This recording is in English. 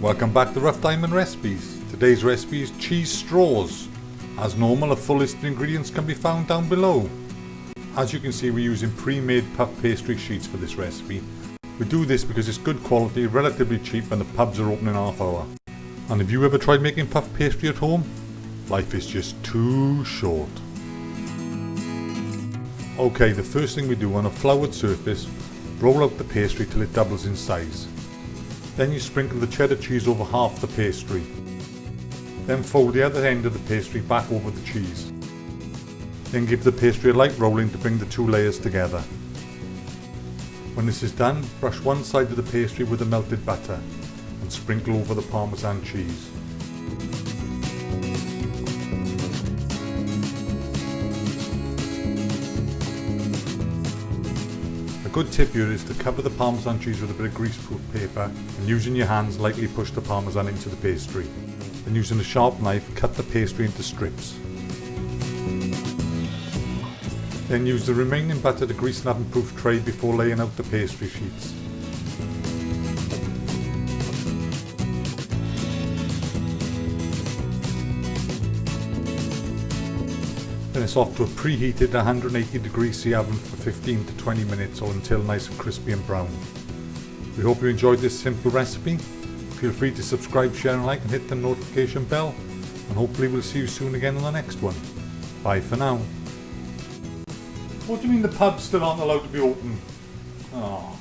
Welcome back to Rough Diamond Recipes. Today's recipe is cheese straws. As normal, a full list of ingredients can be found down below. As you can see, we're using pre-made puff pastry sheets for this recipe. We do this because it's good quality, relatively cheap, and the pubs are open in half hour. And have you ever tried making puff pastry at home? Life is just too short. Okay, the first thing we do, on a floured surface, roll out the pastry till it doubles in size. Then you sprinkle the cheddar cheese over half the pastry. Then fold the other end of the pastry back over the cheese. Then give the pastry a light rolling to bring the two layers together. When this is done, brush one side of the pastry with the melted butter and sprinkle over the parmesan cheese. A good tip here is to cover the parmesan cheese with a bit of greaseproof paper and using your hands lightly push the parmesan into the pastry. Then using a sharp knife cut the pastry into strips. Then use the remaining butter to grease an oven-proof tray before laying out the pastry sheets. Then it's off to a preheated 180 degrees C oven for 15 to 20 minutes or until nice and crispy and brown. We hope you enjoyed this simple recipe. Feel free to subscribe, share and like and hit the notification bell, and hopefully we'll see you soon again on the next one. Bye for now. What do you mean the pubs still aren't allowed to be open? Oh.